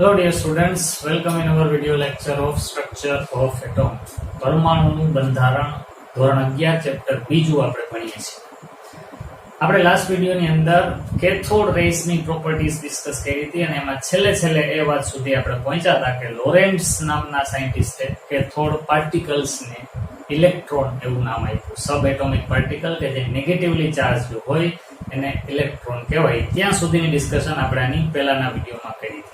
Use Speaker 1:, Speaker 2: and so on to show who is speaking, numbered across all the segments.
Speaker 1: Hello dear students, welcome in our video lecture of structure of atom. પરમાણુનું બંધારણ ધોરણ 11 chapter બીજું આપણે ભણીએ છીએ. આપણે લાસ્ટ વિડિયોની અંદર કેથોડ રેસની પ્રોપર્ટીઝ ડિસ્કસ કરી હતી અને એમાં છેલ્લે એ વાત સુધી આપણે પહોંચ્યા હતા કે લોરેન્ટ્ઝ નામના સાયન્ટિસ્ટે કેથોડ પાર્ટિકલ્સને ઇલેક્ટ્રોન એવું નામ આપ્યું. સબ એટોમિક પાર્ટિકલ કે જે નેગેટિવલી ચાર્જ હોય એને ઇલેક્ટ્રોન કહેવાય. ત્યાં સુધીની ડિસ્કશન આપણે આની પહેલાના વિડિયોમાં કરી હતી.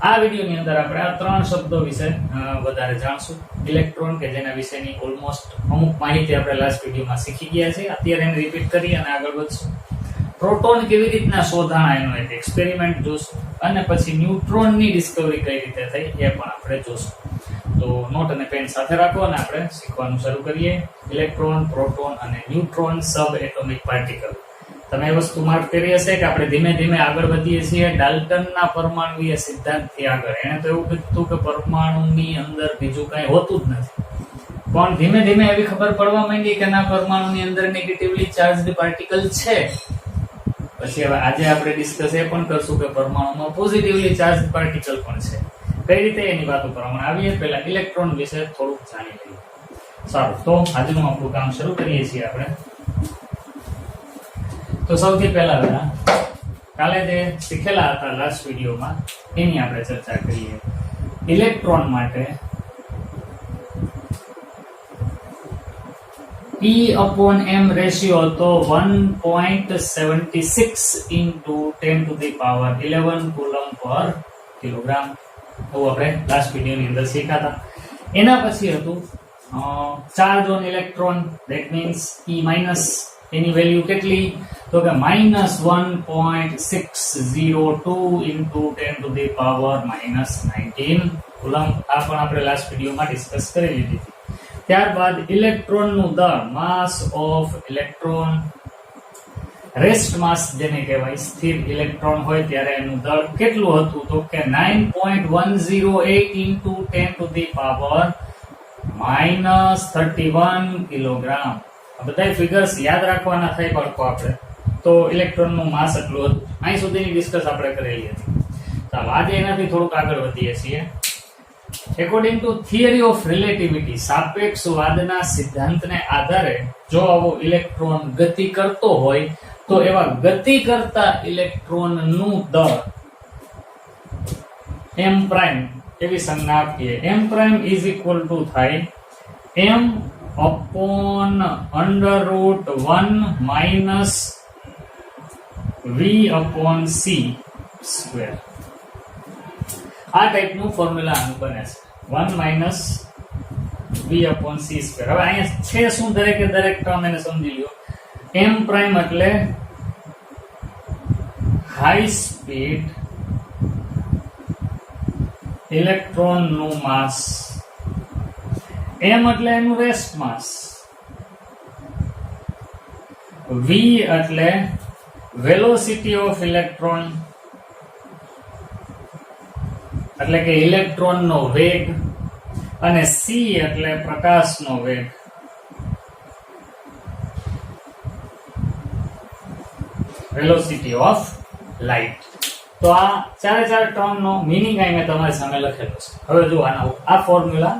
Speaker 1: આ વિડિયોની અંદર આપણે આ ત્રણ શબ્દો વિશે વધારે જાણશું. ઇલેક્ટ્રોન કે જેના વિશેની ઓલમોસ્ટ અમુક માહિતી આપણે લાસ્ટ વિડિયોમાં શીખી ગયા છે. અત્યારે એને રિપીટ કરી અને આગળ વધશું. પ્રોટોન કેવી રીતના શોધાણા એનો એક એક્સપેરિમેન્ટ જોશું અને પછી ન્યુટ્રોનની ડિસ્કવરી કઈ રીતે થઈ એ પણ આપણે જોશું. તો નોટ અને પેન સાથે રાખો અને આપણે શીખવાનું શરૂ કરીએ. ઇલેક્ટ્રોન, પ્રોટોન અને ન્યુટ્રોન સબ એટોમિક પાર્ટિકલ. તમે એ વસ્તુ માર્ક કરી હશે કે આપણે ધીમે ધીમે આગળ વધીએ છીએ ડાલ્ટનના પરમાણુય સિદ્ધાંતથી આગળ. એને તો એવું કીધું કે પરમાણુની અંદર બીજું કઈ હોતું જ નથી, પણ ધીમે ધીમે એવી ખબર પડવા માંડી કે ના, પરમાણુની અંદર નેગેટિવલી ચાર્જડ પાર્ટિકલ છે. પછી હવે આજે આપણે ડિસ્કસ એ પણ કરશું કે પરમાણુમાં પોઝિટિવલી ચાર્જડ પાર્ટિકલ પણ છે. કઈ રીતે એની વાતો કરવામાં આવીએ. પહેલા ઇલેક્ટ્રોન વિશે થોડુંક જાણી લઈએ. સારું, તો આજનું આપણું કામ શરૂ કરીએ છીએ આપણે. તો સૌથી પહેલા કાલે જે શીખેલા હતા લાસ્ટ વિડિયોમાં એની આપણે ચર્ચા કરીએ. ઇલેક્ટ્રોન માટે E/m રેશિયો હતો 1.76 into 10 to the power 11 coulomb પર કિલોગ્રામ. એવું આપણે લાસ્ટ વિડિયોની અંદર શીખ્યા હતા. એના પછી હતું charge on electron, that means E-, any value કેટલી? તો કે -1.602 into 10 to the power -19 coulomb. આ પણ આપણે લાસ્ટ વિડિયોમાં ડિસ્કસ કરી લીધી હતી. ત્યારબાદ ઇલેક્ટ્રોનનું દળ, માસ ઓફ ઇલેક્ટ્રોન, રેસ્ટ માસ જેને કહેવાય, સ્થિર ઇલેક્ટ્રોન હોય ત્યારે એનું દળ કેટલું હતું? તો કે 9.108 into 10 to the power -31 kilogram. આ બધા ફિગર્સ યાદ રાખવાના થાય બાળકો આપણે. તો ઇલેક્ટ્રોનનું માસ એટલું હતું. અહીં સુધીની ડિસ્કસ આપણે કરેલી હતી. ચાલો આજે એનાથી થોડુંક આગળ વધીએ છીએ. According to theory of relativity, સાપેક્ષવાદના સિદ્ધાંતને આધારે જો આવો ઇલેક્ટ્રોન ગતિ કરતો હોય તો એવા ગતિ કરતા ઇલેક્ટ્રોનનું દળ m પ્રાઇમ એવી સંજ્ઞા આપીએ. m prime is equal to થાય m upon √1 - v upon c square. આ ટાઈપનું ફોર્મ્યુલા આનું બને છે, 1 - v upon c સ્ક્વેર. હવે અહીંયા છે શું? દરેક ટર્મ એને સમજી લ્યો. m પ્રાઇમ એટલે હાઈ સ્પીડ ઇલેક્ટ્રોન નું માસ, m એટલે એનું રેસ્ટ માસ, v એટલે વેલોસિટી ઓફ ઇલેક્ટ્રોન એટલે કે ઇલેક્ટ્રોનનો વેગ, અને c એટલે પ્રકાશનો વેગ. Velocity of light. તો આ ચારે ટર્મનો મિનિંગ અહીં મેં તમારી સામે લખેલો છે. હવે જો આ ફોર્મ્યુલા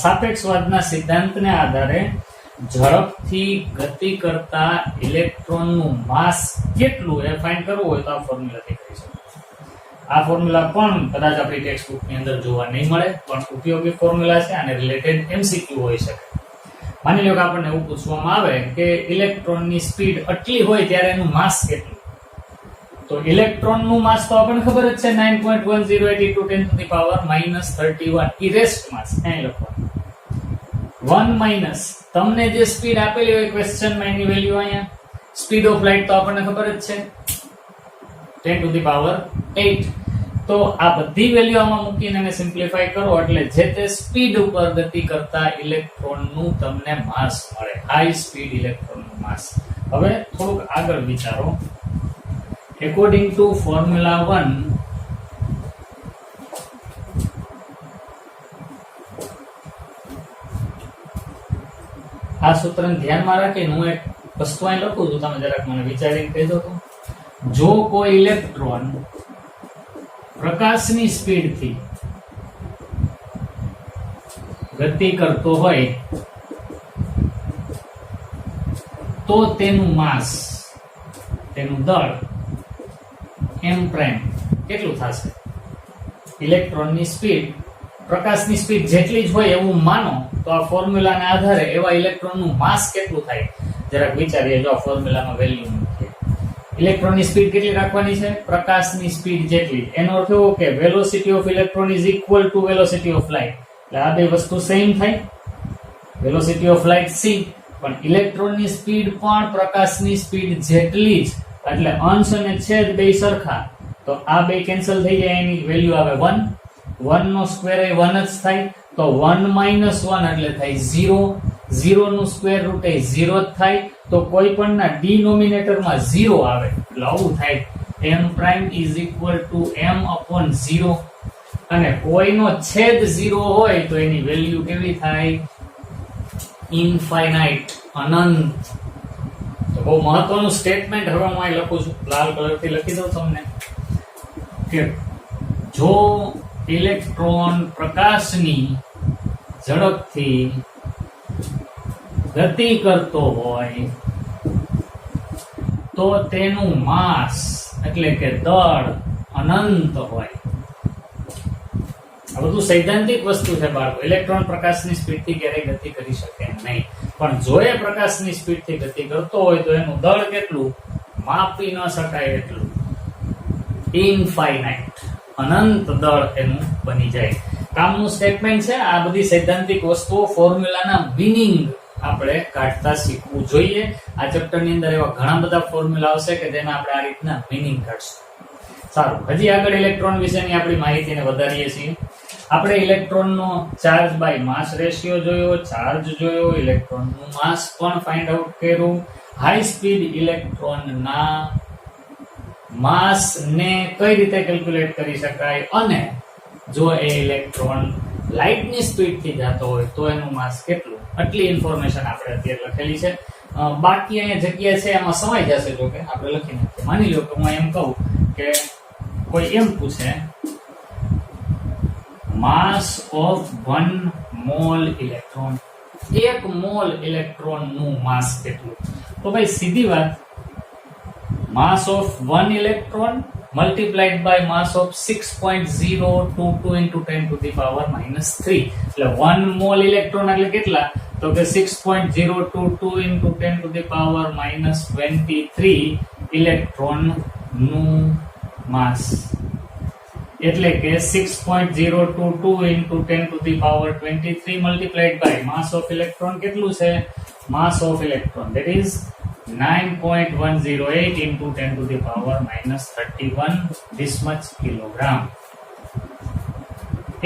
Speaker 1: સાપેક્ષવાદના સિદ્ધાંતને આધારે ઝડપથી ગતિ કરતા ઇલેક્ટ્રોનનું માસ કેટલું એ ફાઇન્ડ કરવું હોય તો આ ફોર્મ્યુલાથી કરી શકો. આ ફોર્મ્યુલા પણ કદાચ આપણી ટેક્સ્ટ બુકની અંદર જોવા નહીં મળે, પણ ઉપયોગી ફોર્મ્યુલા છે. આને રિલેટેડ MCQ હોઈ શકે. માની લો કે આપણને એવું પૂછવામાં આવે કે ઇલેક્ટ્રોનની સ્પીડ આટલી હોય ત્યારે એનું માસ કેટલું? તો ઇલેક્ટ્રોનનું માસ તો આપણને ખબર જ છે, 9.108 into 10 to the power -31 ઇરેસ્ટ માસ. અહીં લખવાનું 1 - તમને જે સ્પીડ આપેલી હોય ક્વેશ્ચનમાં એની વેલ્યુ અહીંયા, સ્પીડ ઓફ લાઇટ તો આપણને ખબર જ છે 10 to the power 8. તો આ બધી વેલ્યુ આમાં મૂકીને એને સિમ્પ્લિફાય કરો એટલે જે તે સ્પીડ ઉપર ગતિ કરતા ઇલેક્ટ્રોનનું તમને માસ મળે, હાઈ સ્પીડ ઇલેક્ટ્રોનનું માસ. હવે થોડુંક આગળ વિચારો. એકોર્ડિંગ ટુ ફોર્મ્યુલા 1, આ સૂત્રને ધ્યાનમાં રાખીને હું એક વસ્તુ અહીં લખું છું, તમે જરાક મને વિચારીને કહેજો. તો જો કોઈ ઇલેક્ટ્રોન પ્રકાશની સ્પીડથી ગતિ કરતો હોય તો તેનું માસ, તેનું દળ m પ્રાઇમ કેટલું થશે? ઇલેક્ટ્રોનની સ્પીડ પ્રકાશની સ્પીડ જેટલી જ હોય એવું માનો તો આ ફોર્મ્યુલાના આધારે એવા ઇલેક્ટ્રોનનું માસ કેટલું થાય જરાક વિચારીએ. જો આ ફોર્મ્યુલામાં વેલ્યુ મૂકીએ, ઇલેક્ટ્રોનની સ્પીડ કેટલી રાખવાની છે? પ્રકાશની સ્પીડ જેટલી. એનો અર્થ એવો કે velocity of electron is equal to velocity of light. એટલે આ બે વસ્તુ સેમ થાય. વેલોસિટી ઓફ લાઇટ c, પણ ઇલેક્ટ્રોનની સ્પીડ પણ પ્રકાશની સ્પીડ જેટલી જ, એટલે અંશ અને છેદ બે સરખા. તો આ બે કેન્સલ થઈ જાય, એની વેલ્યુ આવે 1. 1 નો સ્ક્વેર એ 1 જ થાય, તો 1 - 1 એટલે થાય 0. 0 નું સ્ક્વેર રૂટ એ 0 જ થાય, તો કોઈ પણ ના ડિનોમિનેટરમાં 0 આવે. એટલે આવું થાય m prime is equal to m/0. અને કોઈનો છેદ 0 હોય તો એની વેલ્યુ કેવી થાય? ઇન્ફાઇનાઇટ, અનંત. તો બહુ મહત્વનું સ્ટેટમેન્ટ હવે હું અહીં લખું છું, લાલ કલરથી લખી દઉં તમને કે જો ઇલેક્ટ્રોન પ્રકાશની ઝડપથી ગતિ કરતો હોય તો તેનું માસ એટલે કે દળ અનંત હોય. આ બધું સૈદ્ધાંતિક વસ્તુ છે બાળકો. ઇલેક્ટ્રોન પ્રકાશની સ્પીડથી ક્યારેય ગતિ કરી શકે નહીં, પણ જો એ પ્રકાશની સ્પીડથી ગતિ કરતો હોય તો એનું દળ કેટલું? માપી ન શકાય એટલું. ઇનફાઇનાઇટ, અનંત દળ એનું બની જાય. કામનું સ્ટેટમેન્ટ છે. આ બધી સૈદ્ધાંતિક વસ્તુઓ ફોર્મ્યુલાના મિનિંગ આપણે કાઢતા શીખવું જોઈએ. આ ચેપ્ટરની અંદર એવા ઘણા બધા ફોર્મ્યુલા આવશે કે જેના આપણે આ રીતના મિનિંગ કાઢશું. સારું, હજી આગળ ઇલેક્ટ્રોન વિશેની આપણી માહિતીને વધારીએ છીએ. આપણે ઇલેક્ટ્રોનનો ચાર્જ બાય માસ રેશિયો જોયો, ચાર્જ જોયો, ઇલેક્ટ્રોનનું માસ પણ ફાઇન્ડ આઉટ કર્યું. હાઈ સ્પીડ ઇલેક્ટ્રોનના માસ ને કઈ રીતે કેલ્ક્યુલેટ કરી શકાય, અને જો એ ઇલેક્ટ્રોન લાઇટની સ્પીડથી જતો હોય તો એનું માસ કેટલું. આટલી ઇન્ફોર્મેશન આપણે અત્યારે લખેલી છે. બાકી અહીંયા જગ્યા છે એમાં સમાઈ જશે. જો કે આપણે લખી નાખીએ. માની લો કે હું એમ કહું કે કોઈ એમ પૂછે mass of 1 mole electron, 1 mole ઇલેક્ટ્રોનનું માસ કેટલું? તો ભાઈ સીધી વાત, mass of 1 electron multiplied by mass of 6.022 into 10 to the power -3. એટલે 1 mol ઇલેક્ટ્રોન એટલે કેટલા? તો કે 6.022 into 10 to the power -23 electron નું માસ. એટલે કે 6.022 into 10 to the power 23 multiplied by mass of electron કેટલું છે? Mass of electron that is 9.108 into 10 to the power -31 this much kilogram.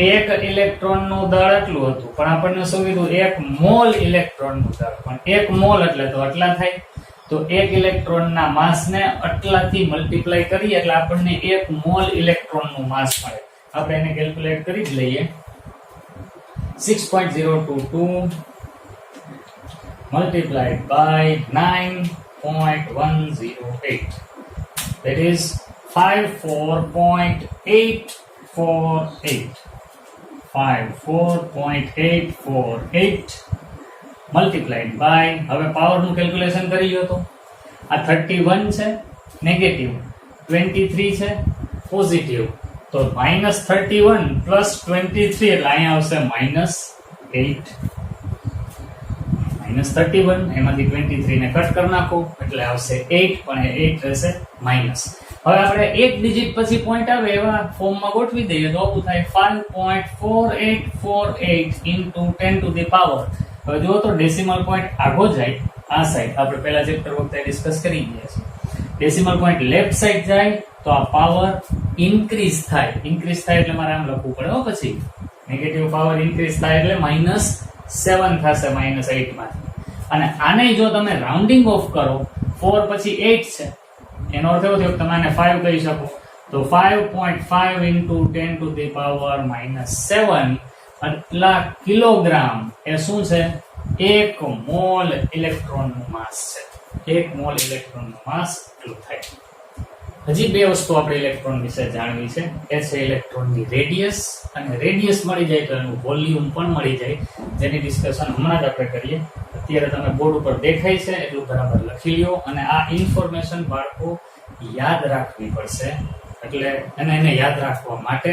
Speaker 1: એક ઇલેક્ટ્રોનનું દળ એટલું હતું, પણ આપણને શું કીધું? 1 મોલ ઇલેક્ટ્રોનનું દળ. પણ 1 મોલ એટલે તો આટલા થાય. તો 1 ઇલેક્ટ્રોનના માસને આટલાથી મલ્ટીપ્લાય કરીએ એટલે આપણને 1 મોલ ઇલેક્ટ્રોનનું માસ મળે. આપણે એને કેલ્ક્યુલેટ કરી જ લઈએ. 6.022 multiplied by 9.108, that is 54.848. 54.848 multiplied by, હવે પાવર નું કેલ્ક્યુલેશન કરી લો તો આ 31 છે નેગેટિવ, 23 છે પોઝિટિવ, તો -31 પ્લસ 23 એટલે અહીંયા આવશે -8. -31 એમાંથી 23 ને કટ કરી નાખો એટલે આવશે 8, પણ એ 8 રહેશે માઇનસ. હવે આપણે એક ડિજિટ પછી પોઈન્ટ આવે એવા ફોર્મમાં ગોઠવી દઈએ તો આવું થાય 5.4848 into 10 to the power. હવે જો તો ડેસિમલ પોઈન્ટ આગો જાય આ સાઈડ, આપણે પહેલા ચેપ્ટર વખતે ડિસ્કસ કરી ગયા છે. ડેસિમલ પોઈન્ટ લેફ્ટ સાઈડ જાય તો આ પાવર ઇન્ક્રીઝ થાય. ઇન્ક્રીઝ થાય એટલે મારે આમ લખવું પડે હો. પછી નેગેટિવ પાવર ઇન્ક્રીઝ થાય એટલે -7 થશે -8 માંથી. અને આને જો તમે રાઉન્ડિંગ ઓફ કરો, 4 પછી 8 છે, એનો અર્થ એવો થયો કે તમે આને 5 કહી શકો. તો 5.5 into 10 to the power -7 આટલા કિલોગ્રામ એ શું છે? 1 મોલ ઇલેક્ટ્રોનનું માસ છે. 1 મોલ ઇલેક્ટ્રોનનું માસ એટલું થાય. હજી બે વસ્તુ આપણે ઇલેક્ટ્રોન વિશે જાણવી છે, એ છે ઇલેક્ટ્રોનની રેડિયસ, અને રેડિયસ મળી જાય તો એનું વોલ્યુમ પણ મળી જાય, જેની ડિસ્કશન હમણાં જ આપણે કરીએ. અત્યારે તમે બોર્ડ ઉપર દેખાય છે એટલું બરાબર લખી લ્યો, અને આ ઇન્ફોર્મેશન બાળકો યાદ રાખવી પડશે. એટલે એને યાદ રાખવા માટે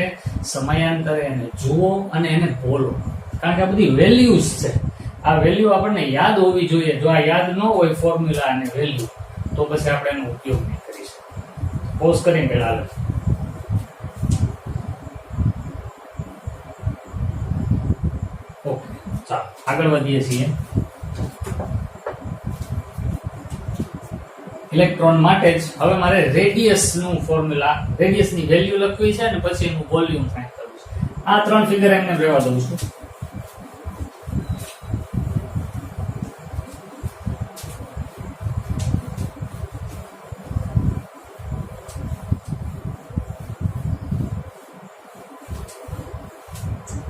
Speaker 1: સમયાંતરે એને જુઓ અને એને બોલો, કારણ કે આ બધી વેલ્યુઝ છે. આ વેલ્યુ આપણને યાદ હોવી જોઈએ. જો આ યાદ ન હોય ફોર્મ્યુલા અને વેલ્યુ, તો પછી આપણે એનો ઉપયોગ નહીં કરી શકીએ. પોઝ કરીને પેલા લખો. ઓકે, ચાલો આગળ વધીએ છીએ. ઇલેક્ટ્રોન માટે જ હવે મારે રેડિયસ નું ફોર્મ્યુલા, રેડિયસ ની વેલ્યુ લખવી છે અને પછી એનું વોલ્યુમ ફાઇન્ડ કરવું છે. આ ત્રણ ફિગર એમને રહેવા દઉં છું.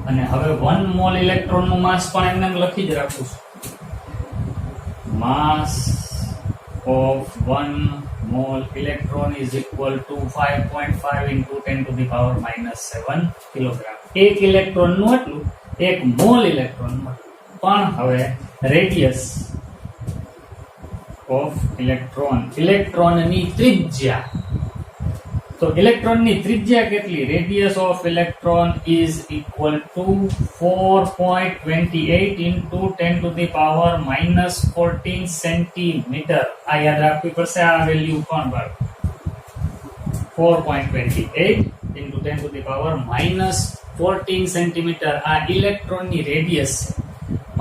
Speaker 1: અને હવે 1 મોલ ઇલેક્ટ્રોન નું માસ પણ એમને લખી જ રાખું છું. માસ of 1 mole electron is equal to 5.5 into 10 to the power minus 7 kilogram. એક ઇલેક્ટ્રોન નું એટલું, એક મોલ ઇલેક્ટ્રોન નું એટલું. પણ હવે રેડિયસ ઓફ ઇલેક્ટ્રોન, ઇલેક્ટ્રોનની ત્રિજ્યા. તો ઇલેક્ટ્રોનની ત્રિજ્યા કેટલી? Radius of electron is equal to 4.28 into 10 to the power minus 14 centimetre. આ યાદ રાખવી પડશે, આ વેલ્યુ પણ બાળકો. 4.28 into 10 to the power minus 14 centimetre આ ઇલેક્ટ્રોનની રેડિયસ છે.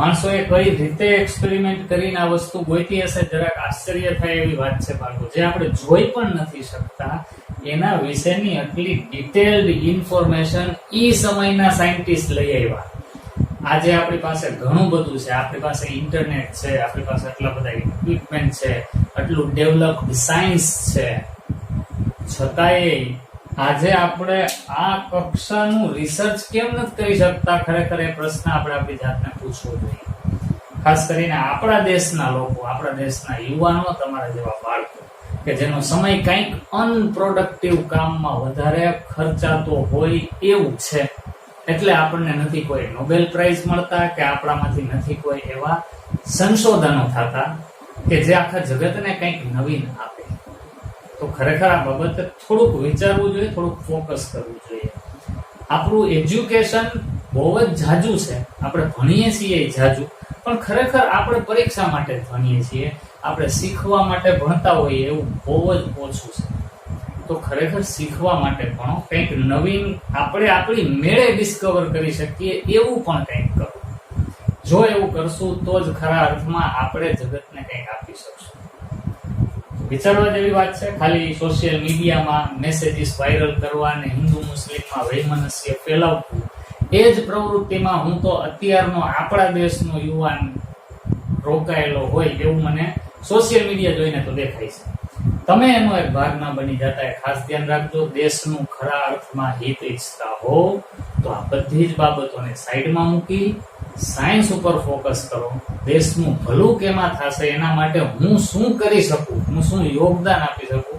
Speaker 1: માણસોએ કઈ રીતે એક્સપેરિમેન્ટ કરીને આ વસ્તુ ગોતી હશે, જરાક આશ્ચર્ય થાય એવી વાત છે બાળકો. જે આપણે જોઈ પણ નથી શકતા એના વિશેની આટલી ડિટેલ્ડ ઇન્ફોર્મેશન ઈ સમયના સાયન્ટિસ્ટ લઈ આવ્યા. આજે આપણી પાસે ઘણું બધું છે, આપણી પાસે ઇન્ટરનેટ છે, આપણી પાસે આટલા બધા ઇક્વિપમેન્ટ છે, આટલું ડેવલપ્ડ સાયન્સ છે, છતાંય આજે આપણે આ કક્ષાનું રિસર્ચ કેમ નથી કરી શકતા? ખરેખર એ પ્રશ્ન આપણે આપણી જાતને પૂછવો જોઈએ. ખાસ કરીને આપણા દેશના લોકો, આપણા દેશના યુવાનો, તમારા જેવા બાળકો કે જેનો સમય કંઈક અનપ્રોડક્ટિવ કામમાં વધારે ખર્ચાતો હોય એવું છે, એટલે આપણને નથી કોઈ નોબેલ પ્રાઇઝ મળતા કે આપણામાંથી નથી કોઈ એવા સંશોધનો થતા કે જે આખા જગતને કંઈક નવીન આપે. તો ખરેખર આ બાબતે થોડુંક વિચારવું જોઈએ, થોડુંક ફોકસ કરવું જોઈએ. આપણું એજ્યુકેશન બહુ જ જાજુ છે, આપણે ભણીએ છીએ જાજુ, પણ ખરેખર આપણે પરીક્ષા માટે ભણીએ છીએ, આપણે શીખવા માટે ભણતા હોઈએ એવું બહુ જ ઓછું છે. તો ખરેખર શીખવા માટે ભણો, કંઈક નવીન આપણે આપણી મેળે ડિસ્કવર કરી શકીએ એવું પણ કંઈક કરો. જો એવું કરશું તો જ ખરા અર્થમાં આપણે જગતને કંઈક આપી શકશું. વિચારવા જેવી વાત છે. ખાલી સોશિયલ મીડિયામાં મેસેજીસ વાયરલ કરવા અને હિન્દુ મુસ્લિમમાં વૈમનસ્ય ફેલાવવું, એ જ પ્રવૃત્તિમાં હું તો અત્યારનો આપણા દેશનો યુવાન રોકાયેલો હોય એવું મને સોશિયલ મીડિયા જોઈને તો દેખાય છે. તમે એનો એક ભાગ ના બની જતા એ ખાસ ધ્યાન રાખજો. દેશનું ખરા અર્થમાં હિત ઈચ્છતા હો તો આ બધી જ બાબતોને સાઈડમાં મૂકી સાયન્સ ઉપર ફોકસ કરો. દેશનું ભલું કેમાં થશે એના માટે હું શું કરી શકું, હું શું યોગદાન આપી શકું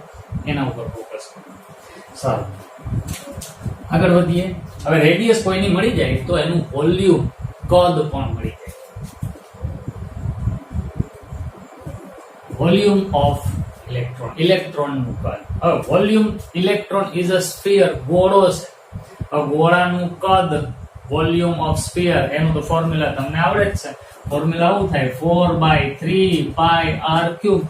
Speaker 1: એના ઉપર ફોકસ કરો. સારું, આગળ વધીએ. હવે રેડિયસ કોઈની મળી જાય તો એનું વોલ્યુમ, કદ પણ મળી જાય. વોલ્યુમ ઓફ ઇલેક્ટ્રોન, ઇલેક્ટ્રોનનું કદ. હવે volume, electron is a sphere, ગોળો છે. હવે ગોળાનું કદ, વોલ્યુમ ઓફ સ્ફિયર, એનું તો ફોર્મ્યુલા તમને આવડે જ છે. ફોર્મ્યુલા આવું થાય 4/3πr³.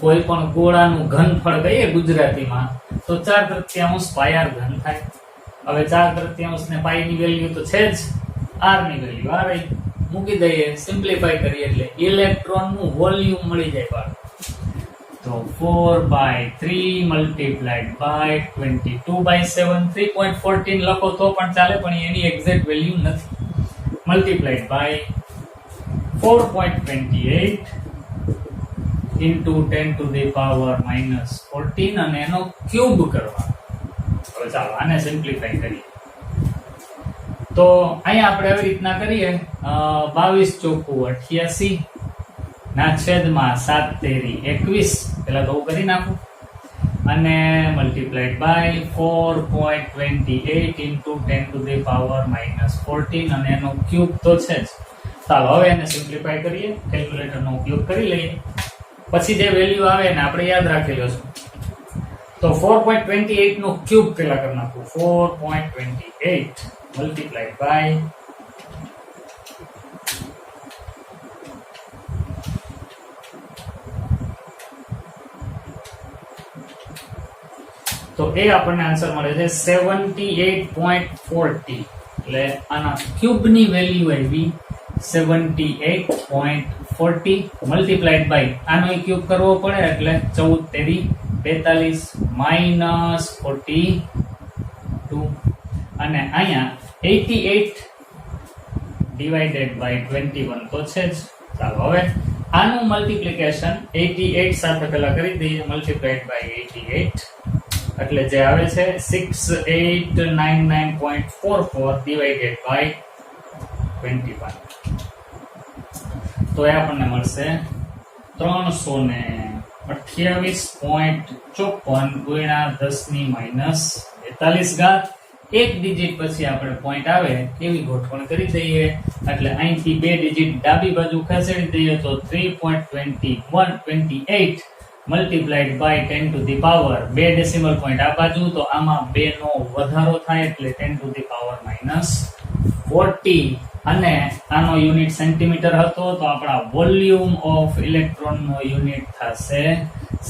Speaker 1: કોઈ પણ ગોળાનું ઘનફળ કહીએ ગુજરાતીમાં તો 4/3 પાયર ઘન થાય. હવે 4/3 ને પાઈ ની વેલ્યુ તો છે જ, આર ની વેલ્યુ આર મૂકી દઈએ, સિમ્પ્લિફાય કરીએ એટલે ઇલેક્ટ્રોન નું વોલ્યુમ મળી જાય બાળકો. તો 4/3 multiplied by 22/7, 3.14 લખો તો પણ ચાલે, પણ એની એક્ઝેક્ટ વેલ્યુ નથી. Multiplied by 4.28 into 10 to the power minus 14 અને એનો ક્યુબ કરવાનો. હવે ચાલો આને સિમ્પ્લિફાય કરીએ. તો અહીંયા આપણે આવી રીતના કરીએ, 22 ચોકુ 88 ના છેદમાં 7 તેરી 21. પેલા તો હું કરી નાખું અને multiplied by 4.28 into 10 to the power -14 અને એનો ક્યુબ તો છે જ. ચાલો હવે એને સિમ્પ્લિફાય કરીએ, કેલ્ક્યુલેટરનો ઉપયોગ કરી લઈએ, પછી જે વેલ્યુ આવે ને આપણે યાદ રાખી લઈશું. તો 4.28 નો ક્યુબ પેલા કરી નાખું. 4.28 મલ્ટીપ્લાઈડ બાય તો એ આપણને આન્સર મળે છે 78.40. એટલે આના ક્યુબ ની વેલ્યુ આવી 78.40 મલ્ટીપ્લાઈડ બાય આનો ક્યુબ કરવો પડે એટલે 14 42 -42 અને અહીંયા 88 ડિવાઇડેડ બાય 21 તો છે જ. ચાલો હવે આનું મલ્ટીપ્લિકેશન 88 સાથે પેલા કરી દઈએ. મલ્ટીપ્લાઈડ બાય 88 એટલે જે આવે છે 6899.44 ડિવાઇડેડ બાય 21. તો એ આપણને મળશે 328.54 ગુણ્યા 10⁻42. એક ડિજિટ પછી આપણે પોઈન્ટ આવે એવી ગોઠવણ કરી દઈએ. એટલે અહીંથી બે ડિજિટ ડાબી બાજુ ખસેડી દઈએ તો 3.2128 multiplied by 10 to the power, બે ડેસિમલ પોઈન્ટ આ બાજુ તો આમાં 2 નો વધારો થાય એટલે 10 to the power -40 અને આનો યુનિટ સેન્ટીમીટર હતો તો આપણા વોલ્યુમ ઓફ ઇલેક્ટ્રોન નો યુનિટ થશે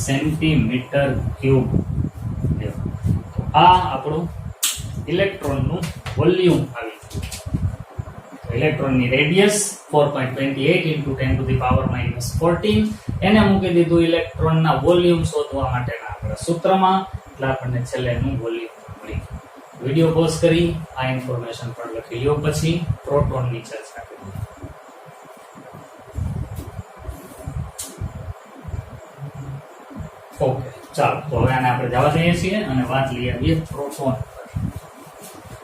Speaker 1: સેન્ટીમીટર ક્યુબ. આ આપણું ઇલેક્ટ્રોન નું વોલ્યુમ આવી ગયું. ઇલેક્ટ્રોન ની radius 4.28 into 10 to the power -14 એને મૂકી દીધું ઇલેક્ટ્રોન ના વોલ્યુમ શોધવા માટેના આપણા સૂત્રમાં. એટલે આપણને છેલ્લે એનું વોલ્યુમ મળી. વિડિયો પોઝ કરી આ ઇન્ફોર્મેશન પણ લખી લ્યો, પછી પ્રોટોન ની ચર્ચા કરીએ. ઓકે, ચાલો તો હવે આને આપણે જવા દઈએ છીએ અને વાત લઈ આવીએ પ્રોટોન.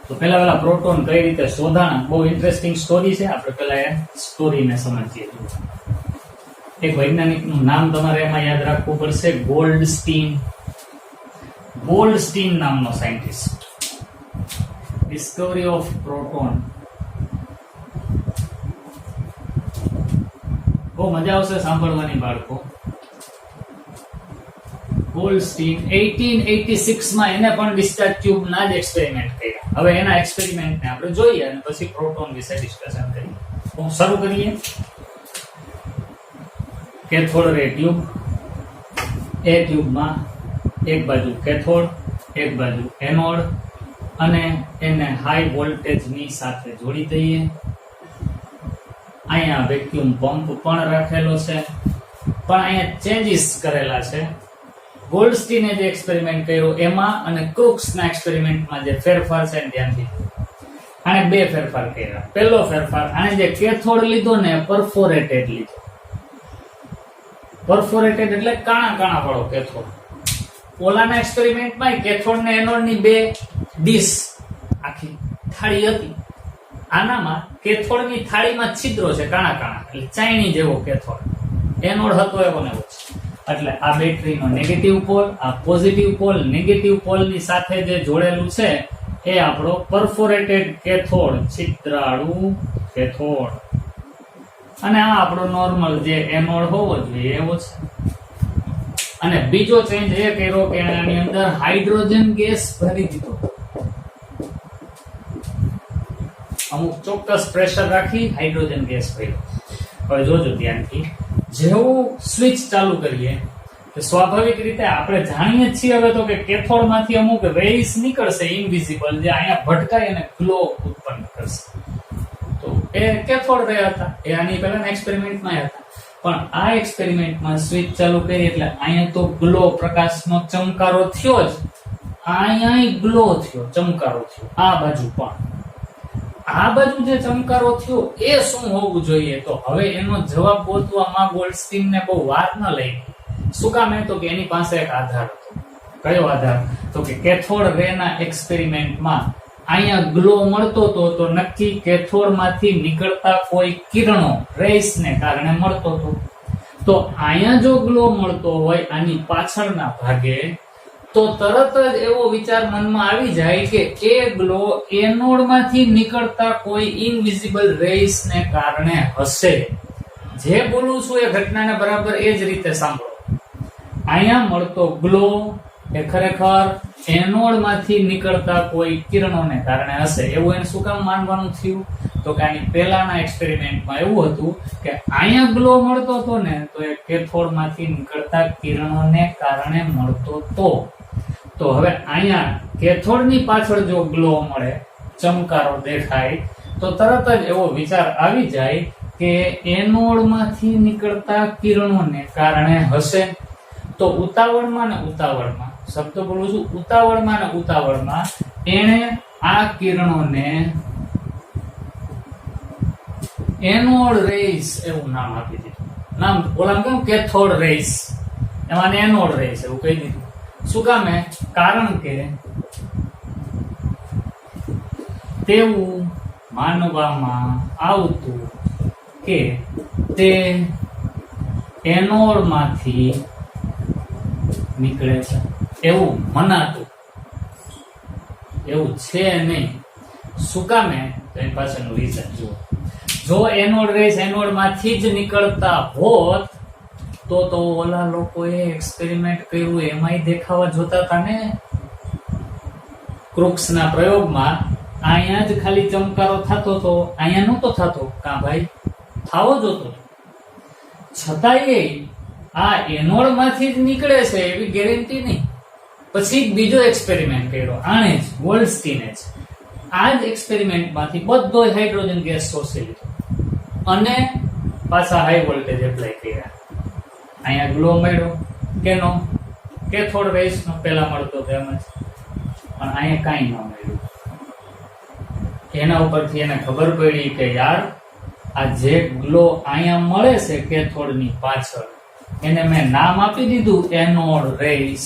Speaker 1: તો પેલા પ્રોટોન કઈ રીતે શોધાણા, બહુ ઇન્ટરેસ્ટિંગ સ્ટોરી છે. આપણે પેલા એ સ્ટોરીને સમજીએ. એક વૈજ્ઞાનિકનું નામ તમારે એમાં યાદ રાખવું પડશે, ગોલ્ડસ્ટીન. ગોલ્ડસ્ટીન નામનો સાયન્ટિસ્ટ. Discovery of proton. બહુ મજા આવશે સાંભળવાની બાળકો. ગોલ્ડસ્ટીન 1886 માં એને પણ ડિસ્ચાર્જ ટ્યુબ ના જ એક્સપેરિમેન્ટ કર્યા. હવે એના એક્સપેરિમેન્ટ ને આપણે જોઈએ અને પછી પ્રોટોન વિશે ડિસ્કશન કરીએ. તો શરૂ કરીએ. કેથોડ રે ટ્યુબ. એ ટ્યુબમાં એક બાજુ કેથોડ, એક બાજુ એનોડ અને એને હાઈ વોલ્ટેજ ની સાથે જોડી દઈએ. અહીંયા વેક્યુમ પંપ પણ રાખેલો છે, પણ અહીંયા ચેન્જીસ કરેલા છે. ગોલ્ડસ્ટીને જે એક્સપેરિમેન્ટ કર્યો એમાં અને ક્રુક્સના એક્સપેરિમેન્ટમાં જે ફેરફાર છે ને ધ્યાનથી. આને બે ફેરફાર કર્યા. પહેલો ફેરફાર, આને જે કેથોડ લીધો ને પરફોરેટેડ લીધો. પરફોરેટેડ એટલે કાણા કાણા વાળો કેથોડ. ઓલાના એક્સપેરિમેન્ટમાં કેથોડ ને એનોડ ની બે ડીશ આખી થાળી હતી. આનામાં કેથોડ ની થાળીમાં છિદ્રો છે કાણા કાણા, એટલે ચાયણી જેવો કેથોડ. એનોડ હતો એવો ને એવો છે. એટલે આ બેટરીનો નેગેટિવ પોલ, આ પોઝિટિવ પોલ, નેગેટિવ પોલની સાથે જે જોડેલું છે એ આપણો પરફોરેટેડ કેથોડ, છિદ્રાળુ કેથોડ. અને આ આપણો નોર્મલ જે એનોડ હોવો જોઈએ એવો છે. અને બીજો ચેન્જ એ કર્યો કે આની અંદર હાઇડ્રોજન ગેસ ભરી દીધો. અમુક ચોક્કસ પ્રેશર રાખી હાઇડ્રોજન ગેસ ભર્યો. હવે જોજો ધ્યાનથી, જેવું સ્વિચ ચાલુ કરીએ તો સ્વાભાવિક રીતે આપણે જાણીએ છીએ હવે તો કે કેથોડ માંથી અમુક રેઝ નીકળશે ઇનવિઝિબલ, જે અહીંયા ભટકાય અને ગ્લો ઉત્પન્ન કરશે. તો એ કેથોડ રે હતા, એ આની પહેલાના એક્સપેરિમેન્ટમાં હતા. પણ આ એક્સપેરિમેન્ટમાં સ્વિચ ચાલુ કરી એટલે અહીંયા તો ગ્લો, પ્રકાશનો ચમકારો થયો જ. અહીંયા ગ્લો થયો, ચમકારો થયો. આ બાજુ પણ આ બાજુ જે ચમકારો થયો એ શું હોવું જોઈએ? તો હવે એનો જવાબ ગોતવામાં ગોલ્ડસ્ટીનને બહુ વાર ન લઈ. શું કામ? એ તો કે એની પાસે એક આધાર હતો. કયો આધાર? તો કે કેથોડ રેના એક્સપેરિમેન્ટમાં અહીંયા ગ્લો મળતો હતો તો નક્કી કેથોડ માંથી નીકળતા કોઈ કિરણો, રેસ ને કારણે મળતો હતો. તો અહીંયા જો ગ્લો મળતો હોય આની પાછળના ભાગે, તો તરત જ એવો વિચાર મનમાં આવી જાય કે એ ગ્લો એનોડ માંથી નીકળતા કોઈ ઇનવિઝિબલ રેસ ને કારણે હશે. જે બોલું છું એ ઘટનાને બરાબર એ જ રીતે સાંભળો. અહીંયા મળતો ગ્લો એ ખરેખર એનોડ માંથી નીકળતા કોઈ કિરણોને કારણે હશે. એવું એને શું કામ માનવાનું થયું? તો કે આની પહેલાના એક્સપેરિમેન્ટમાં એવું હતું કે અહીંયા ગ્લો મળતો હતો ને તો એ કેથોડ માંથી નીકળતા કિરણોને કારણે મળતો હતો. તો હવે અહીંયા કેથોડની પાછળ જો ગ્લો મળે, ચમકારો દેખાય, તો તરત જ એવો વિચાર આવી જાય કે એનોડ માંથી નીકળતા કિરણોને કારણે હશે. તો ઉતાવળમાં ને ઉતાવળમાં, શબ્દ બોલું છું, ઉતાવળમાં ને ઉતાવળમાં એણે આ કિરણોને એનોડ રેસ એવું નામ આપી દીધું. નામ ઓલા કેમ કેથોડ રેસ, એમાં એનોડ રેસ એવું કહી દીધું. શું કામે? કારણ કે તેવું માનવામાં આવતું કે તે એનોડ માંથી નીકળે છે એવું મનાતું. એવું છે નહીં. શું કામે? તો એની પાછળનું રીઝન જુઓ. જો એનોડ રેસ એનોડ માંથી જ નીકળતા હોત તો ઓલા લોકોએ એક્સપેરિમેન્ટ કર્યું એમાંય દેખાવા જોતા હતા ને. ક્રુક્સના પ્રયોગમાં અહીંયા જ ખાલી ચમકારો થતો તો અહીંયા નહોતો થતો. કા ભાઈ? થાવો જોતો. છતાંય આ એનોડ માંથી જ નીકળે છે એવી ગેરંટી નહીં. પછી બીજો એક્સપેરિમેન્ટ કર્યો આણે જ, ગોલ્ડસ્ટીને જ. આ જ એક્સપેરિમેન્ટ માંથી બધો હાઇડ્રોજન ગેસ શોષી લીધો અને પાછા હાઈ વોલ્ટેજ એપ્લાય કર્યા. અહીંયા ગ્લો મળ્યો કેનો? કેથોડ રેસ નો પેલા મળતો તેમ જ, પણ અહીંયા કાંઈ ન મળ્યું. એના ઉપરથી એને ખબર પડી કે યાર આ જે ગ્લો અહીંયા મળે છે કેથોડની પાછળ, એને મેં નામ આપી દીધું એનોડ રેસ,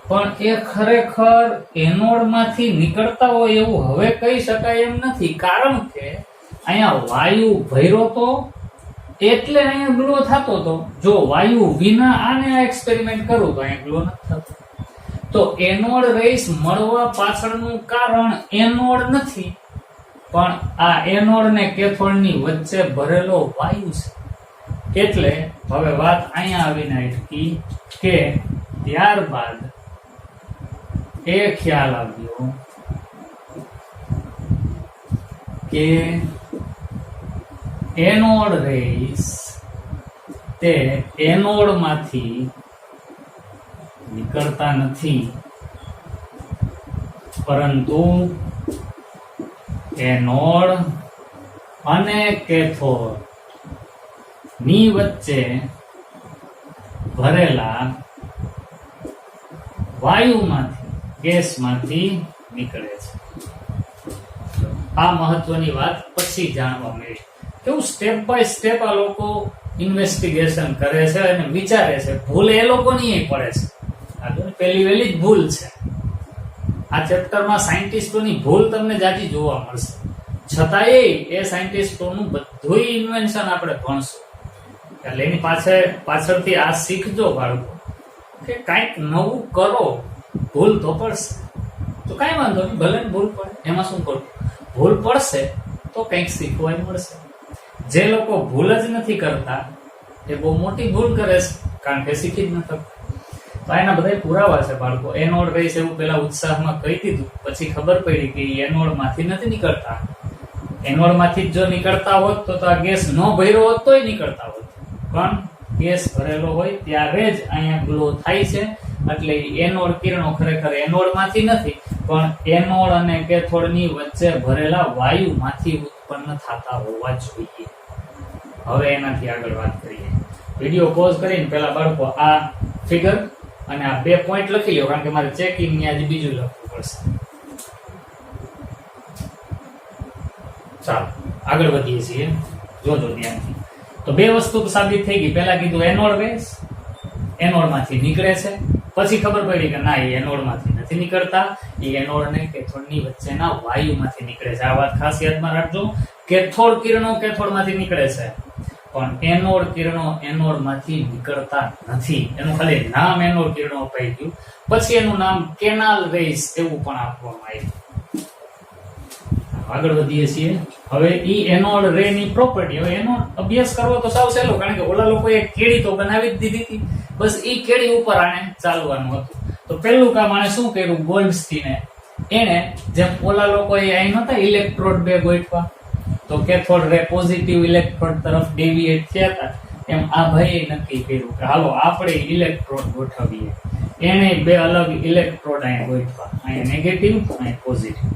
Speaker 1: પણ એ ખરેખર એનોડ માંથી નીકળતા હોય એવું હવે કહી શકાય એમ નથી. કારણ કે અહીંયા વાયુ ભર્યો તો એટલે અહીંયા ગ્લો થતો હતો. જો વાયુ વિના આને આ એક્સપેરિમેન્ટ કરું તો અહીંયા ગ્લો નથી થતો. તો એનોડ રેસ મળવા પાછળનું કારણ એનોડ નથી, પણ આ એનોડ ને કેથોડ ની વચ્ચે ભરેલો વાયુ છે. એટલે હવે વાત અહીંયા આવીને અટકી કે ત્યારબાદ એ ખ્યાલ આવ્યો કે એનોડ રેસ તે એનોડ માંથી નીકળતા નથી, પરંતુ એનોડ અને કેથોડ ની વચ્ચે ભરેલા વાયુમાંથી, ગેસમાંથી નીકળે છે. આ મહત્વની વાત પછી જાણવા મળી. કેવું સ્ટેપ બાય સ્ટેપ આ લોકો ઇન્વેસ્ટિગેશન કરે છે અને વિચારે છે. ભૂલ એ લોકોની પડે છે. આ પહેલી વહેલી જ ભૂલ છે. આ ચેપ્ટરમાં સાયન્ટિસ્ટોની ભૂલ તમને જાજી જોવા મળશે. છતાંય એ સાયન્ટિસ્ટોનું બધું ઇન્વેન્શન આપણે ભણશું. એટલે એની પાછળથી આ શીખજો બાળકો કે કાંઈક નવું કરો. ભૂલ તો પડશે તો કાંઈ વાંધો નહીં, ભલે ભૂલ પડે, એમાં શું કરું? ભૂલ પડશે તો કંઈક શીખવા મળશે. જે લોકો ભૂલ જ નથી કરતા એ બહુ મોટી ભૂલ કરે છે, કારણ કે શીખી જ નથી. તો એના બધા પુરાવા છે બાળકો. એનોડ રેસ એવું પેલા ઉત્સાહમાં કહી દીધું, પછી ખબર પડી કે એનોડ માંથી નથી નીકળતા. એનોડ માંથી જો નીકળતા હોત તો આ ગેસ ન ભર્યો હોત તોય નીકળતા હોત, પણ ગેસ ભરેલો હોય ત્યારે જ અહીંયા ગ્લો થાય છે. એટલે એનોડ કિરણો ખરેખર એનોડ માંથી નથી, પણ એનોડ અને કેથોડ ની વચ્ચે ભરેલા વાયુ માંથી ઉત્પન્ન થતા હોવા જોઈએ. હવે એનાથી આગળ વાત કરીએ. વિડીયો પોઝ કરીને પેલા બાળકો આ ફિગર અને આ 2 પોઈન્ટ લખી લો, કારણ કે મારે ચેકિંગ ની આજે બીજું લખવું પડશે. ચાલો આગળ વધીએ છીએ. જોજો ધ્યાનથી. તો 2 વસ્તુ સાબિત થઈ ગઈ. પહેલા કીધું એનોડ રેસ એનોડ માંથી નીકળે છે. પછી ખબર પડી કે ના, એ એનોડ માંથી નથી નીકળતા, એ એનોડ ને કેથોડ ની વચ્ચેના વાયુ માંથી નીકળે છે. આ વાત ખાસ યાદમાં રાખજો. કેથોડ કિરણો કેથોડ માંથી નીકળે છે, પણ એનોડ કિરણો એનોડ માંથી નીકળતા નથી. એનું ખાલી નામ એનોડ કિરણો અપાઈ ગયું. પછી એનું નામ કેનાલ રેઝ એવું પણ આપવામાં આવ્યું. આગળ વધીએ છીએ. હવે ઈ એનોડ રે ની પ્રોપર્ટી, હવે એનો અભ્યાસ કરવો તો સાવ સહેલો, કારણ કે ઓલા લોકોએ કેડી તો બનાવી જ દીધી હતી. બસ ઈ કેડી ઉપર આને ચાલવાનું હતું. તો પહેલું કામ આને શું કર્યું, ગોલ્ડસ્ટીને એને જેમ ઓલા લોકોએ અહીં નતા ઇલેક્ટ્રોડ બે ગોઠવા, તો કેથોડ રે પોઝિટિવ ઇલેક્ટ્રોડ તરફ ડેવિએટ થયા હતા, એમ આ ભાઈએ નક્કી કર્યું કે હાલો આપણે ઇલેક્ટ્રોડ ગોઠવીએ. એને બે અલગ ઇલેક્ટ્રોડ અહીં ગોઠવા, અહીં નેગેટિવ અહીં પોઝિટિવ.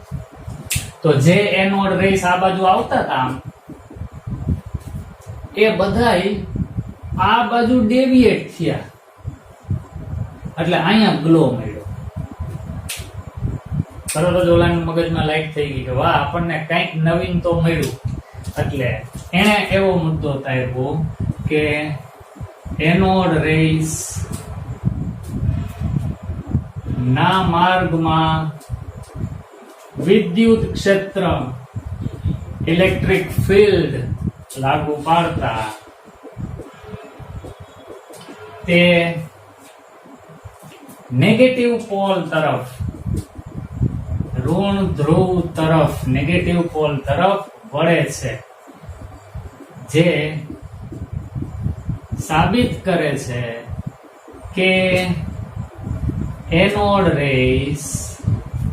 Speaker 1: તો જે એનોડ રેસ આ બાજુ આવતા હતા એ બધાય આ બાજુ ડેવિએટ થયા, એટલે અહીંયા ગ્લો મળ્યો. તરત જ ઓલાના મગજમાં લાઈટ થઈ ગઈ કે વાહ, આપણને કંઈક નવીન તો મળ્યું. એટલે એને એવો મુદ્દો તાર્યો કે એનોડ રેસ ના માર્ગમાં વિદ્યુત ક્ષેત્ર ઇલેક્ટ્રિક ફિલ્ડ લાગુ પાડતા તે નેગેટિવ પોલ તરફ, ઋણ ધ્રુવ તરફ, નેગેટિવ પોલ તરફ વળે છે, જે સાબિત કરે છે કે એનોડ રેસ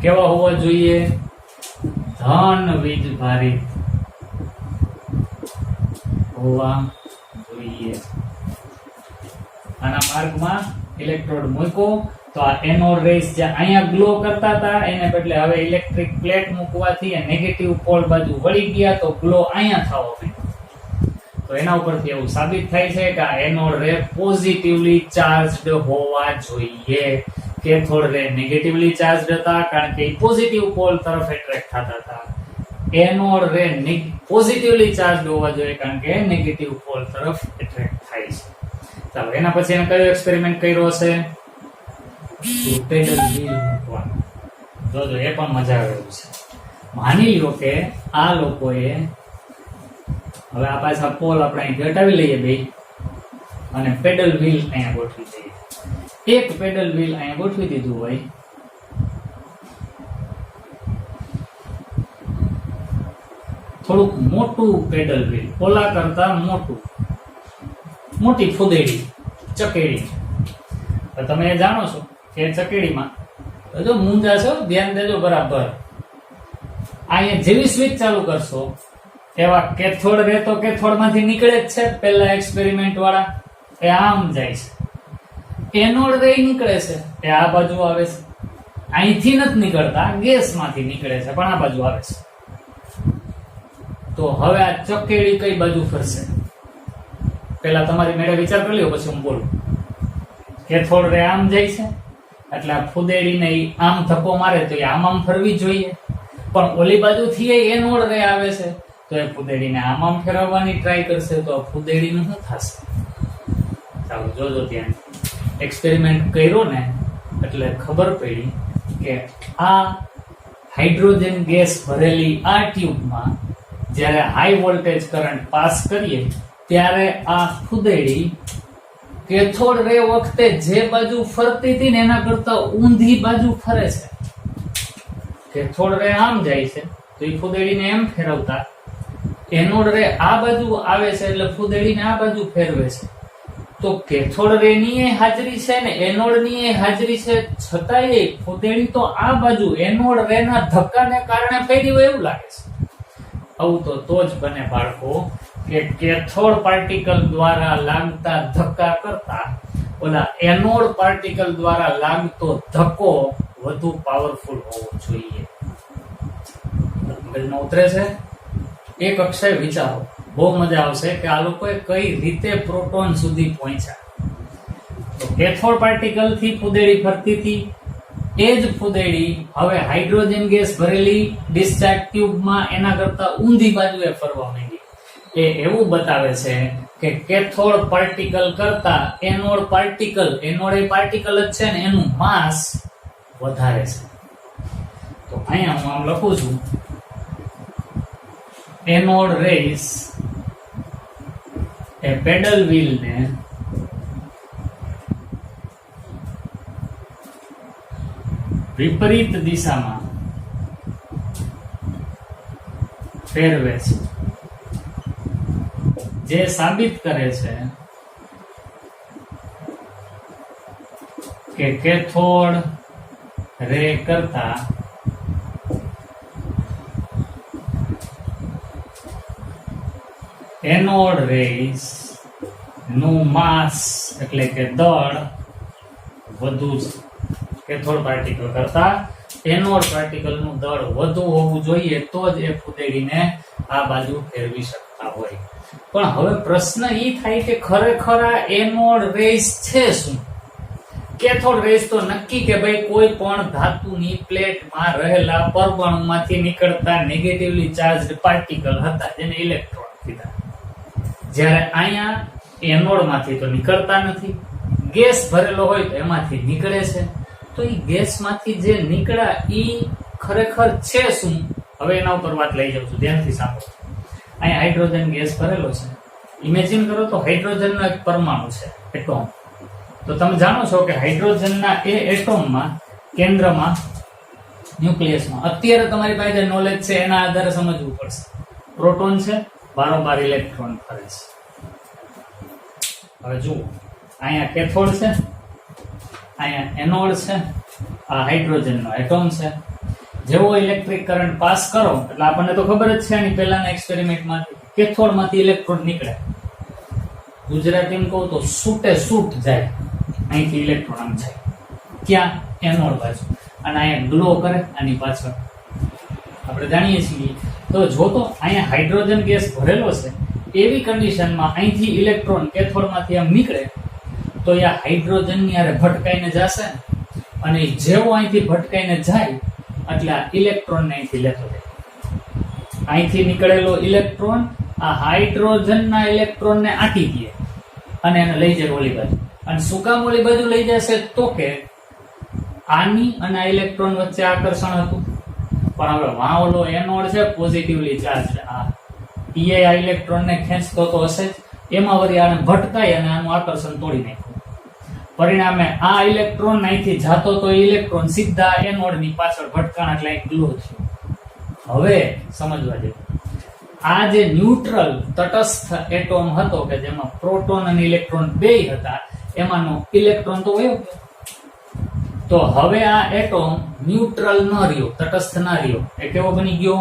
Speaker 1: કેવા હોવા જોઈએ, ધન વીજભારિત હોવા જોઈએ. આના માર્ગમાં ઇલેક્ટ્રોડ મૂક્યો તો આ એનોડ રેસ જે અહીંયા ગ્લો કરતા હતા એને બદલે હવે ઇલેક્ટ્રિક પ્લેટ મૂકવાથી નેગેટિવ પોલ બાજુ વળી ગયા, તો ગ્લો અહીંયા થવા માંડ્યો. તો એના ઉપરથી એવું સાબિત થાય છે કે આ એનોડ રે પોઝિટિવલી ચાર્જડ હોવા જોઈએ. કેથોડ રે નેગેટિવલી ચાર્જડ હતા, કારણ કે પોઝિટિવ પોલ તરફ એટ્રેક્ટ થતા હતા. એનોડ રે પોઝિટિવલી ચાર્જડ હોવા જોઈએ, કારણ કે નેગેટિવ પોલ તરફ એટ્રેક્ટ થાય છે. ચાલો, એના પછી એને કયો એક્સપેરિમેન્ટ કર્યો છે, પેડલ વ્હીલ મૂકવાનો. જોજો, એ પણ મજા આવે એવું છે. માની લ્યો કે આ લોકોએ હવે આ પાછા પોલ આપણે અહીં હટાવી લઈએ બે, અને પેડલ વ્હીલ અહીંયા ગોઠવી દઈએ. એક પેડલ વ્હીલ અહીંયા ગોઠવી દીધું હોય, થોડુંક મોટું પેડલ વ્હીલ, ઓલા કરતા મોટી ફુદેડી ચકેડી. તો તમે એ જાણો છો કે ચકેડીમાં જો મૂંઝા છો, ધ્યાન દેજો બરાબર. અહીંયા જેવી સ્વિચ ચાલુ કરશો એવા કેથોડ રે તો કેથોડ માંથી નીકળે જ છે. પહેલા એક્સપેરિમેન્ટ વાળા એ આમ જાય છે, એનોડ રે નીકળે છે એ આ બાજુ આવે છે. અહીંથી નથી નીકળતા, ગેસ માંથી નીકળે છે પણ આ બાજુ આવે છે. તો હવે આ ચકેડી કઈ બાજુ ફરશે, પેલા તમારી મેળે વિચાર કરી લ્યો, પછી હું બોલું. કેથોડ રે આમ જાય છે એટલે આ ફુદેડીને આમ ધક્કો મારે તો એ આમ ફરવી જોઈએ, પણ ઓલી બાજુથી એનોડ રે આવે છે તો એ ફુદેડીને આમ ફેરવવાની ટ્રાય કરશે, તો ફુદેડીનું શું થશે? ચાલો જોજો, ત્યાં એક્સપેરિમેન્ટ કર્યો ને એટલે ખબર પડી કે આ હાઇડ્રોજન ગેસ ભરેલી આ ટ્યુબમાં જ્યારે હાઈ વોલ્ટેજ કરંટ પાસ કરીએ ત્યારે આ ફુદેડી કેથોડ રે વખતે જે બાજુ ફરતી હતી ને એના કરતા ઊંધી બાજુ ફરે છે. કેથોડ રે આમ જાય છે તો એ ફુદેડીને એમ ફેરવતા, એનોડ રે આ બાજુ આવે છે એટલે ફુદેડીને આ બાજુ ફેરવે છે. તો કેથોડ રે ની હાજરી છે ને એનોડ ની હાજરી છે, છતાંય ફુદેડી તો આ બાજુ એનોડ રે ના ધક્કાને કારણે ફેરી હોય એવું લાગે છે. આવું તો જ બને બાળકો કે કેથોડ પાર્ટિકલ દ્વારા લાગતા ધક્કા કરતા ઓલા એનોડ પાર્ટિકલ દ્વારા લાગતો ધક્કો વધુ પાવરફુલ હોવો જોઈએ. મગજમાં ઉતરે છે? એક અક્ષય વિચારો, બહુ મજા આવશે કે આ લોકોએ કઈ રીતે પ્રોટોન સુધી પહોંચ્યા. તો કેથોડ પાર્ટિકલ થી ફુદેડી ફરતી હતી, એ જ ફુદેડી હવે હાઇડ્રોજન ગેસ ભરેલી ડિસ્ચાર્જ ટ્યુબમાં એના કરતા ઊંધી બાજુએ ફરવા માંડી. એ એવું બતાવે છે કે કેથોડ પાર્ટિકલ કરતા એનોડ પાર્ટિકલ, એનોડ એ પાર્ટિકલ જ છે ને, એનું માસ વધારે છે. તો અહીંયા હું આમ લખું છું, એનોડ રેસ એ પેડલ વ્હીલ ને વિપરીત દિશામાં ફેરવે છે, જે સાબિત કરે છે કે કેથોડ રે કરતા એનોડ રેઝ નું માસ એટલે કે દળ વધુ છે. કેથોડ પાર્ટિકલ કરતા એનોડ પાર્ટિકલ નું દળ વધુ હોવું જોઈએ તો જ એ ફૂદેડીને આ બાજુ ફેરવી શકતા હોય. પણ હવે પ્રશ્ન એ થાય કે ખરેખર આ એનોડ રેઝ છે શું? કેથોડ રેઝ તો નક્કી કે ભાઈ કોઈ પણ ધાતુની પ્લેટમાં રહેલા પરમાણુમાંથી નીકળતા નેગેટિવલી ચાર્જડ પાર્ટિકલ હતા જેને ઇલેક્ટ્રોન કીધા. જ્યારે અહીંયા એનોડમાંથી તો નીકળતા નથી, ગેસ ભરેલો હોય તો એમાંથી નીકળે છે. તો એ ગેસમાંથી જે નીકળ્યા એ ખરેખર છે શું? હવે એના ઉપર વાત લઈ જાઉં છું, ધ્યાનથી સાંભળો. અહીંયા હાઇડ્રોજન ગેસ ભરેલો છે. ઇમેજિન કરો તો હાઇડ્રોજનનો એક પરમાણુ છે, એટોમ. તો તમે જાણો છો કે હાઇડ્રોજનના એ એટોમમાં કેન્દ્રમાં ન્યુક્લિયસમાં અત્યારે તમારી પાસે જે નોલેજ છે એના આધારે સમજવું પડશે. પ્રોટોન છે, બારોબાર ઇલેક્ટ્રોન ફરે છે. હવે જુઓ, અહીંયા કેથોડ છે, અહીંયા એનોડ છે, આ હાઇડ્રોજનનો એટોમ છે. જેવો ઇલેક્ટ્રિક કરંટ પાસ કરો એટલે આપણને તો ખબર જ છે આની પહેલાના એક્સપેરિમેન્ટમાંથી કેથોડમાંથી ઇલેક્ટ્રોન નીકળે. ગુજરાતીમાં કહું તો છૂટે છૂટ જાય, અહીંથી ઇલેક્ટ્રોન આમ જાય ક્યાં? એનોડ બાજુ. અને અહીંયા ગ્લો કરે આની પાછળ. આપણે જાણીએ છીએ. તો જો તો અહીંયા હાઇડ્રોજન ગેસ ભરેલો છે, એવી કન્ડિશનમાં અહીંથી ઇલેક્ટ્રોન કેથોડમાંથી આમ નીકળે તો એ હાઇડ્રોજનની હારે ભટકાઈને જશે ને, અને જેવો અહીંથી ભટકાઈને જાય એટલે આ ઇલેક્ટ્રોનને અહીંથી લેતો જાય. અહીંથી નીકળેલો ઇલેક્ટ્રોન આ હાઇડ્રોજનના ઇલેક્ટ્રોનને આંટી દે અને એને લઈ જાય ઓલી બાજુ. અને શું કામ ઓલી બાજુ લઈ જશે? તો કે આની અને આ ઇલેક્ટ્રોન વચ્ચે આકર્ષણ હતું. પણ હવે વાં ઓલો એનોડ છે પોઝિટિવલી ચાર્જ, આ ઇલેક્ટ્રોનને ખેંચતો તો હશે જ. એમાં વળી આને ભટકાય અને આનું આકર્ષણ તોડી નાખ્યું. પરિણામે આ ઇલેક્ટ્રોન અહીંથી જાતો તો ઇલેક્ટ્રોન સીધા એનોડની પાછળ ભટકાણ એટલે એક ગ્લો થયો. હવે સમજવા જેવું, આ જે ન્યુટ્રલ તટસ્થ એટોમ હતો કે જેમાં પ્રોટોન અને ઇલેક્ટ્રોન બેય હતા, એમાંનો ઇલેક્ટ્રોન તો વયો ગયો. તો હવે આ એટોમ ન્યુટ્રલ ન રહ્યો, તટસ્થ ના રહ્યો. એ કેવો બની ગયો?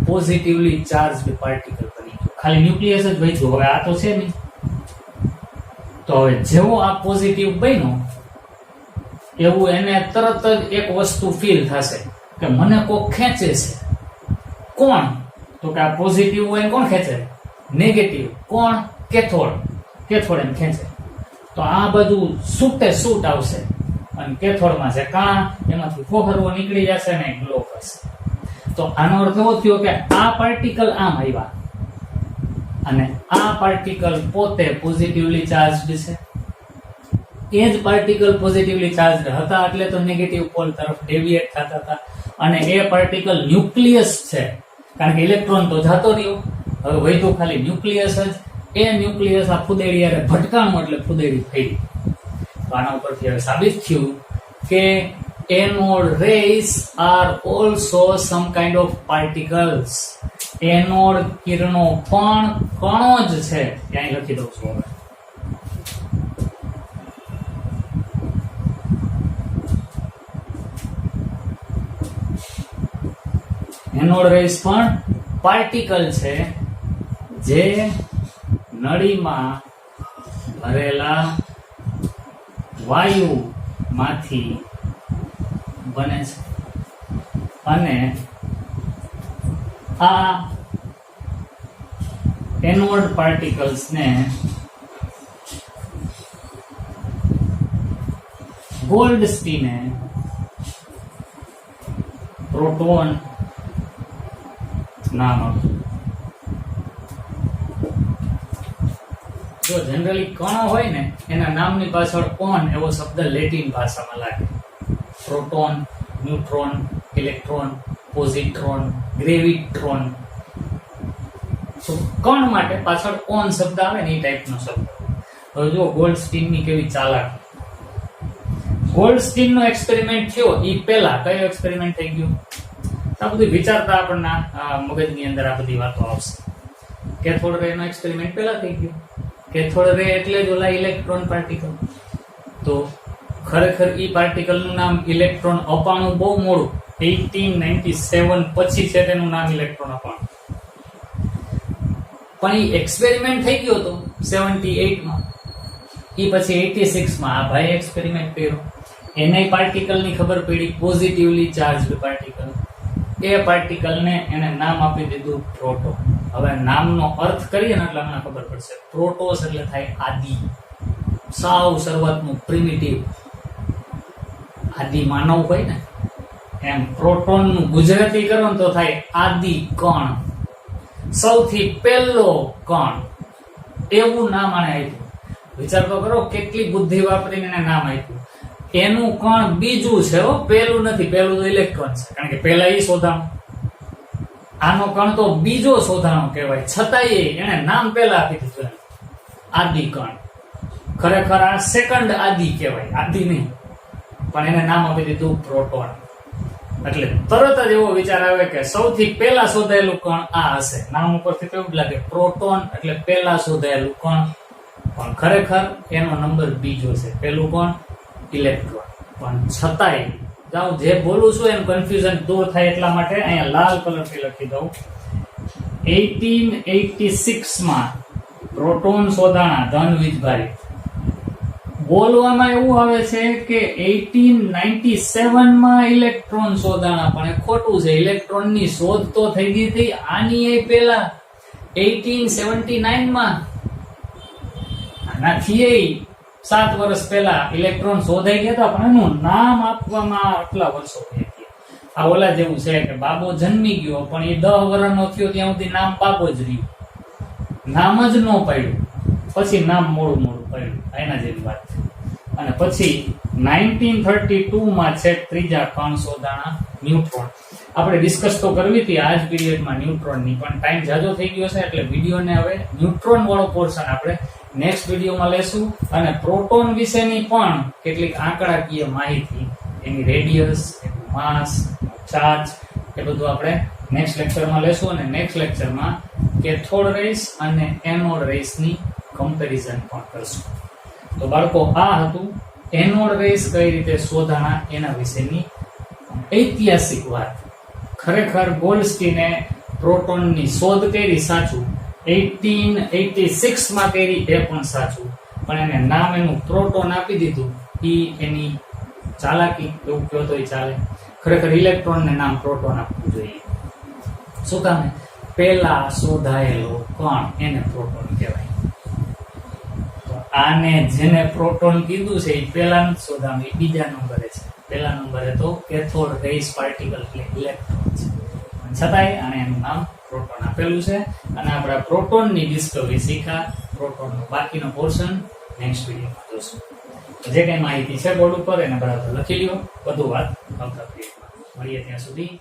Speaker 1: પોઝિટિવલી ચાર્જડ પાર્ટિકલ બની ગયો. ખાલી ન્યુક્લિયસ જ વધ્યો. હવે આ તો છે નહીં. તો હવે જેવો આ પોઝિટિવ બન્યો એવું એને તરત જ એક વસ્તુ ફીલ થશે કે મને કોક ખેંચે છે. કોણ? તો કે આ પોઝિટિવ હોય કોણ ખેંચે? નેગેટિવ. કોણ? કેથોડ. કેથોડ એમ ખેંચે. તો આ બધું છૂટે છૂટ આવશે અને કેથોડમાં છે કાં એમાંથી ફોહરવો નીકળી જશે ને ગ્લો કરશે. તો આનો અર્થ એવો થયો કે આ પાર્ટિકલ આમ આવ્યા અને આ પાર્ટિકલ પોતે પોઝિટિવલી ચાર્જડ છે. એ જ પાર્ટિકલ પોઝિટિવલી ચાર્જડ હતા એટલે તો નેગેટિવ પોલ તરફ ડેવિએટ થતા હતા. અને એ પાર્ટિકલ ન્યુક્લિયસ છે, કારણ કે ઇલેક્ટ્રોન તો જતો રહ્યો, હવે વધ્યું ખાલી ન્યુક્લિયસ જ. એ ન્યુક્લિયસ આ ફુદેડી હારે ભટકાણું એટલે ફુદેડી થઈ. તો આના ઉપરથી હવે સાબિત થયું કે anode rays are also some kind of particles. Anode કિરણો પણ કણો જ છે. ત્યાં લખી દઉં છું હવે. એનોડ રેસ પણ પાર્ટિકલ છે જે નળીમાં ભરેલા વાયુમાંથી બને છે. અને આ એનોડ પાર્ટિકલ્સ ને ગોલ્ડસ્ટીને પ્રોટોન નામ આપ્યું. જો જનરલી કણો હોય ને એના નામની પાછળ ઓન એવો શબ્દ લેટિન ભાષામાં લાગે. Proton, neutron, electron, positron, graviton. તો કણ માટે પાછળ ઓન શબ્દ આવે ને એ ટાઈપનો શબ્દ. હવે જો ગોલ્ડસ્ટીનની કેવી ચાલાકી. ગોલ્ડસ્ટીનનો એક્સપેરિમેન્ટ થયો એ પહેલા કયો એક્સપેરિમેન્ટ થઈ ગયો? આ બધું વિચારતા આપણને મગજની અંદર આ બધી વાતો આવશે. કેથોડ રે નો એક્સપેરિમેન્ટ પહેલા થઈ ગયો. કેથોડ રે એટલે જ ઓલા ઇલેક્ટ્રોન પાર્ટિકલ. તો ખરેખર ઈ પાર્ટિકલ નું નામ ઇલેક્ટ્રોન અપાણું બહુ મોડું 1897 પછી છે તેનું નામ ઇલેક્ટ્રોન અપાણું. પણ ઈ એક્સપેરિમેન્ટ થઈ ગયો તો 78 માં. ઈ પછી 86 માં આ ભાઈ એક્સપેરિમેન્ટ કર્યો. એને પાર્ટિકલ ની ખબર પડી, પોઝિટિવલી ચાર્જ્ડ પાર્ટિકલ. એ પાર્ટિકલ ને એને નામ આપી દીધું પ્રોટોન. હવે નામનો અર્થ કરીએ ને એટલે અમને ખબર પડશે. પ્રોટોસ એટલે થાય આદિ, સાવ શરૂઆતનું પ્રિમિટિવ, આદિ માનવ હોય ને એમ. પ્રોટોન નું ગુજરાતી કરો ને તો થાય આદિ કણ, સૌથી પહેલો કણ. એવું નામ આને આપ્યું. વિચાર તો કરો કેટલી બુદ્ધિ વાપરીને એને નામ આપ્યું. એનું કણ બીજું છે, પહેલું નથી. પહેલું તો ઇલેક્ટ્રોન છે, કારણ કે પહેલા એ શોધાણું. આનો કણ તો બીજો શોધાણો કહેવાય, છતાંય એને નામ પહેલા આપી દીધું આદિ કણ. ખરેખર આ સેકન્ડ આદિ કહેવાય, આદિ નહીં, પણ એને નામ આપી દીધું પ્રોટોન. એટલે તરત જ એવો વિચાર આવે કે સૌથી પહેલા શોધાયેલું કણ આ હશે. નામ ઉપરથી તો એવું જ લાગે પ્રોટોન એટલે પહેલા શોધાયેલું કણ, પણ ખરેખર એનો નંબર બીજો છે. પહેલું કોણ? ઇલેક્ટ્રોન. પણ છતાંય જાઉં જે બોલું છું એનું કન્ફ્યુઝન દૂર થાય એટલા માટે અહીંયા લાલ કલરથી લખી દઉં. 1886 માં પ્રોટોન શોધાણા ધન વીજભારી. બોલવામાં એવું આવે છે કે 1897 માં ઇલેક્ટ્રોન શોધાણા, પણ એ ખોટું છે. ઇલેક્ટ્રોનની શોધ તો થઈ ગઈ હતી આની એ પહેલા 1879 માં. આનાથી 7 વર્ષ પહેલા ઇલેક્ટ્રોન શોધાઈ ગયા હતા, પણ એનું નામ આપવામાં આટલા વર્ષો થઈ ગયા. આ ઓલા જેવું છે કે બાબો જન્મી ગયો પણ એ 10 વર્ષનો થયો ત્યાં સુધી નામ બાબો જ રહ્યું, નામ જ ન પાડ્યું. પછી નામ મોડું પડ્યું, એના જેવી વાત છે. અને પછી 1932 માં છે ત્રીજા કણ શોધાણા ન્યુટ્રોન. આપણે ડિસ્કસ તો કરવી હતી આ જ પીરિયડમાં ન્યુટ્રોનની, પણ ટાઈમ જાજો થઈ ગયો છે એટલે વિડીયોને હવે ન્યુટ્રોન વાળો પોર્શન આપણે નેક્સ્ટ વિડીયોમાં લેશું. અને પ્રોટોન વિશેની પણ કેટલીક આંકડાકીય માહિતી, એની રેડિયસ, એનું માસ, ચાર્જ, એ બધું આપણે નેક્સ્ટ લેક્ચરમાં લેશું. અને નેક્સ્ટ લેક્ચરમાં કેથોડ રેસ અને એનોડ રેસની કમ્પેરિઝન પણ કરશું. તો બાળકો આ હતું એનોડ રેસ કઈ રીતે શોધાણા એના વિશેની ઐતિહાસિક વાત. ખરેખર ગોલ્ડસ્ટીને પ્રોટોનની શોધ કરી, સાચું. 1886 માં કરી, એ પણ સાચું. પણ એને નામ એનું પ્રોટોન આપી દીધું, ઈ એની ચાલાકી એવું કહો તો ચાલે. ખરેખર ઇલેક્ટ્રોનને નામ પ્રોટોન આપવું જોઈએ. શું કામ? પહેલા શોધાયેલો કણ એને પ્રોટોન કહેવાય. તો આને જેને પ્રોટોન કીધું છે એ પહેલા નથી શોધાયું, એ બીજા નંબરે છે. પહેલા નંબરે તો કેથોડ રેસ પાર્ટિકલ એટલે ઇલેક્ટ્રોન છે. છતાંય આને એનું નામ પ્રોટોન આપેલું છે. અને આપણા પ્રોટોનની ડિસ્કવરી શીખા. પ્રોટોનનો બાકીનો પોર્શન નેક્સ્ટ વિડીયોમાં જોશું. જે કઈ માહિતી છે બોર્ડ ઉપર એને બરાબર લખી લ્યો. બધું વાત આવતા પીરિયડમાં મળીએ. ત્યાં સુધી